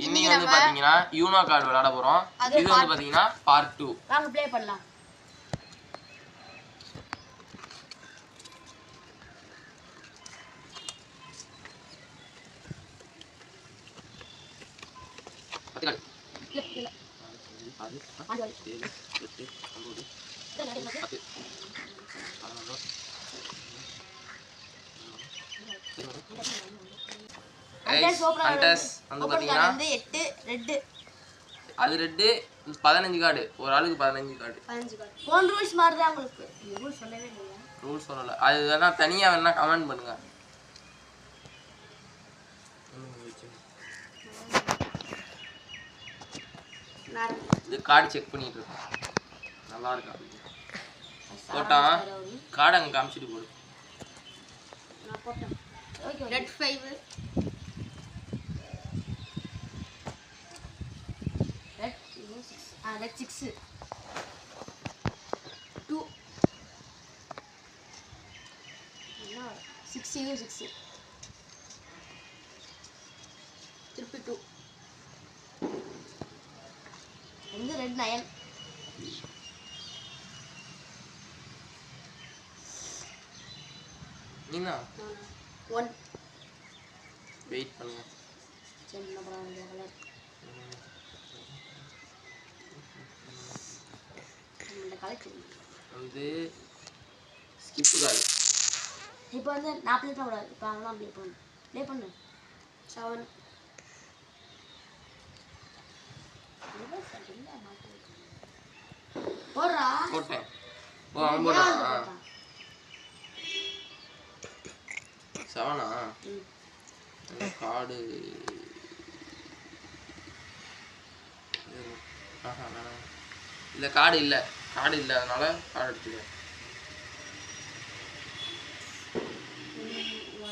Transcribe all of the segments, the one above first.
இன்னைக்கு வந்து பாத்தீங்கன்னா யூனோ கார்டு விளையாட போறோம். இது வந்து பாத்தீங்கன்னா பார்ட் 2. வாங்க ப்ளே பண்ணலாம். அது ரெட் 15 கார்டு ஒரு ஆளுக்கு 15 கார்டு. 15 கார்டு. போன் ரூல்ஸ் மாதிரி தான் உங்களுக்கு. ரூல்ஸ் சொல்லவே இல்ல. ரூல்ஸ் சொல்லல. அது வேணா தனியா வேணா கமெண்ட் பண்ணுங்க. இது கார்டு செக் பண்ணிட்டு இருக்கேன். நல்லா இருக்கா? போட்டா கார்டு அங்க காமிச்சிட்டு போடு. நான் போட்டேன். ஓகே. ரெட் 5. ரெட் 6. ரெட் 6. 2. 6 திருப்பி 2. வந்து ரெட் 9. நீனா 1. வெயிட் பண்ணுங்க. சரி நான் கலர். இந்த கலர் வந்து ஸ்கிப் கார்டு. இப்போ வந்து நான் ப்ளே பண்ண கூடாது. இப்போ அவன் ப்ளே பண்ணு. 7. போடுறா. போட்டேன். ஓ அவன் போடுறான். 7ஆ? கார்டு இல்லை கார்டு இல்லை அதனால கார்டு எடுத்துக்கிறேன்.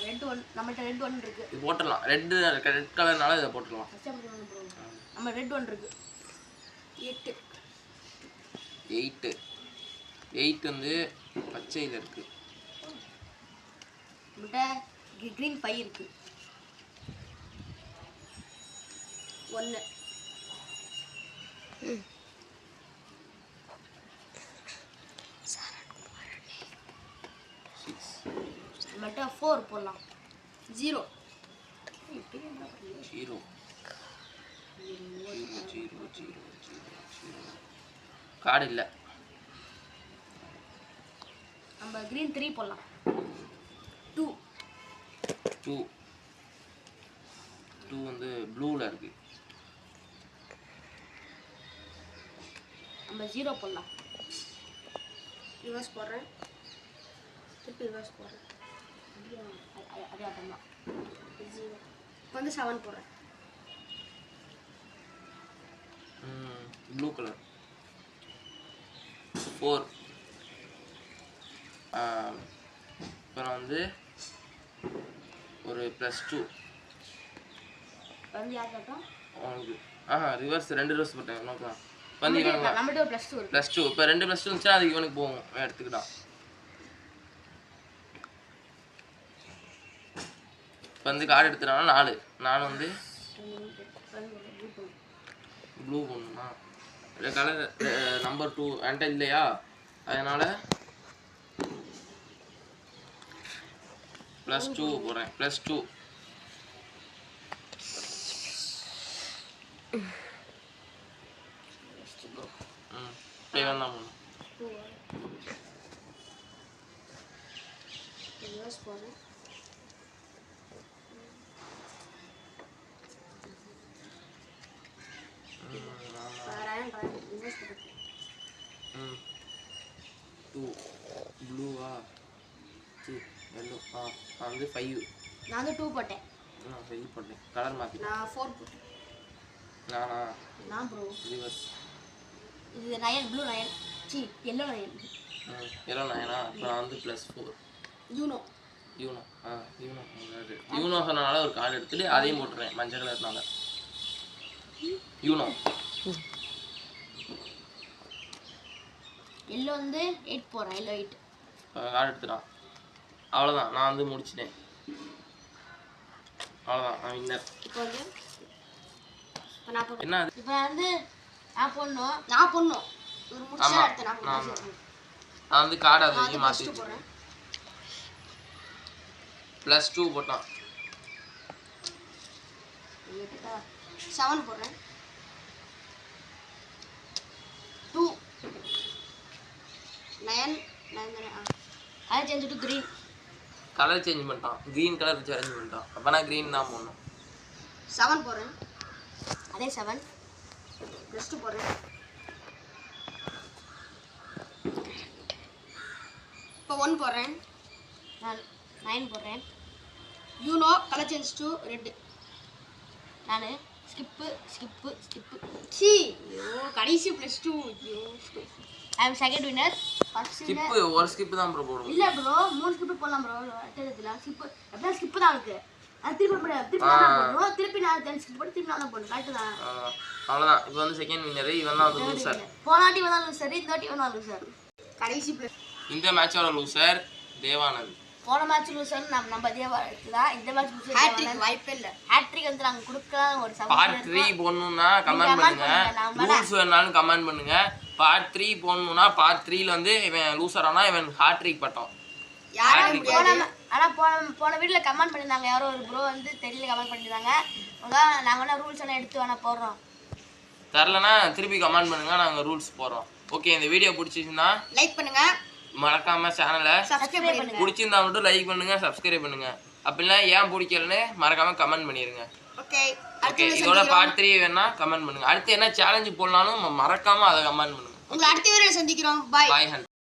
ரெட் 1 நம்மட்ட ரெட் 1 இருக்கு. இது போட்டுடலாம். ரெட் கலர்னால இதை போட்டுடலாம். நம்ம ரெட் 1 இருக்கு. 8 வந்து பச்சையில் இருக்கு. நம்மட்ட கிரீன் 5 இருக்கு. 1. நம்மட்ட 4 போடலாம். 0. கார்டு இல்லை. நம்ம கிரீன் 3 போடலாம். 2 வந்து ப்ளூவில் இருக்கு. நம்ம 0 போடலாம். ரிவர்ஸ் போடுறேன். திருப்பி ரிவர்ஸ் போடுறேன். அதே ஆட்டம் தான். 0 இப்போ வந்து 7 போடுறேன். Blue colour 4. அப்புறம் வந்து ஒரு +2 வந்து யார் காட்டும்? ரிவர்ஸ் 2 ரிவர்ஸ் போட்டேன். நோக்கலாம் வந்து நம்மட்ட +2 இப்போ 2 +2 இருந்துச்சுன்னா அது இவனுக்கு போகும். எடுத்துக்கிட்டான். இப்போ வந்து கார்டு எடுத்துட்டானா 4 வந்து ப்ளூ போடணுமா? கலர் நம்பர் 2 என்கிட்ட இல்லையா, அதனால +2 போடுறேன். +2 வேணாம். ப்ளூவா? எல்லோ. நான் வந்து 5. நான் வந்து 2 போட்டேன். நான் 5 போட்டேன். கலர் மாற்றி. நான் 4 போட்டேன். நான் ப்ரோ ரிவர்ஸ். இது 9 ப்ளூ 9. C yellow 9. yellow 9ஆ? இப்போ நான் வந்து +4. யூனோ சொன்னனால ஒரு கார்டு எடுத்துட்டு அதையும் போட்டுறேன். மஞ்சள் கலர்னால யூனோ. yellow வந்து 8 போறேன். yellow 8 கார்டு எடுத்துட்டான். அவ்வளோதான், நான் வந்து முடிச்சிட்டேன். அவ்வளோதான், நான் வின்னர். இப்போ வந்து இப்போ நான் போடுறேன். என்ன அது? இப்போ வந்து நான் போடணும். நான் போடணும். ஒரு முடிச்சா ஆமா அடுத்து நான் ஆமா போடுறேன். நான் வந்து கார்டு நான் அதை வந்து மாற்றி +2 போடுறேன். +2 போட்டான். 7 போடுறேன். 2 9 அதை செஞ்சுட்டு க்ரீன் கலர் சேஞ்ச் பண்ணிட்டான். க்ரீன் கலர் சேஞ்ச் பண்ணிட்டான். அப்போ நான் க்ரீன் தான் போடணும். 7 போடுறேன். அதே 7 +2 போடுறேன். இப்போ 1 போடுறேன். நான் 9 போடுறேன். You know colour change to red. நான் ஸ்கிப்பு சி ஐயோ கடைசி +2 ஐயோ ஐ அம் செகண்ட் வின்னர். ஃபர்ஸ்ட் ஸ்கிப்பு ஒரு ஸ்கிப்பு தான் ப்ரோ போடுவோம். இல்லை ப்ரோ 3 ஸ்கிப்பு போடலாம் ப்ரோ. அட்டத்தில் ஸ்கிப்பு எப்படின்னா ஸ்கிப்பு தான் இருக்கு. அது திருப்பி நான் போடணும். திருப்பி நான் ஸ்கிப் போட்டு திருப்பி நான் போடணும். கரெக்டு தான். அவ்வளோதான். இப்போ வந்து செகண்ட் வின்னரு இவன் தான் வந்து லூசர். போனாட்டி வந்தாலும் சரி, இந்த வாட்டி வந்தாலும் சார். கடைசி இந்த மேட்சோட லூசர் தேவானந்த். போன மேட்ச் லூசர் நம்ம தேவா தான். இந்த மேட்ச் லூசர் ஹேட்ரிக் வாய்ப்பே இல்லை. ஹேட்ரிக் வந்து நாங்கள் கொடுக்கலாம். ஒரு பார்ட் 3 போடணும்னா கமெண்ட் பண்ணுங்க. ரூல்ஸ் வேணாலும் கமெண்ட் பண்ணுங்க. பார்ட் 3 போடணும்னா பார்ட் 3ல வந்து இவன் லூசர் ஆனா இவன் ஹேட்ரிக் பட்டோம். யாரும் ஆனால் போன வீட்டில் கமெண்ட் பண்ணியிருந்தாங்க. யாரோ ஒரு ப்ரோ வந்து தெரியல கமெண்ட் பண்ணியிருந்தாங்க. நாங்கள் வேணா ரூல்ஸ் எல்லாம் எடுத்து வேணா போடுறோம். தரலனா திருப்பி கமெண்ட் பண்ணுங்க. நாங்கள் ரூல்ஸ் போடுறோம். ஓகே, இந்த வீடியோ பிடிச்சிச்சுன்னா லைக் பண்ணுங்க. மறக்காம சேனலை சப்ஸ்கிரைப் பண்ணுங்க. பிடிச்சிருந்தா மட்டும் லைக் பண்ணுங்க, சப்ஸ்கிரைப் பண்ணுங்க. அப்படின்னா ஏன் பிடிக்கலன்னு மறக்காம கமெண்ட் பண்ணிருங்க. ஓகே ஓகே, இதோட பார்ட் 3 வேணா கமெண்ட் பண்ணுங்க. அடுத்து என்ன சேலஞ்சு போடலாம்னு மறக்காம அதை கமெண்ட் பண்ணுங்க. உங்களை அடுத்த வீடியோல சந்திக்கிறோம். பை. பாய் ஹன்.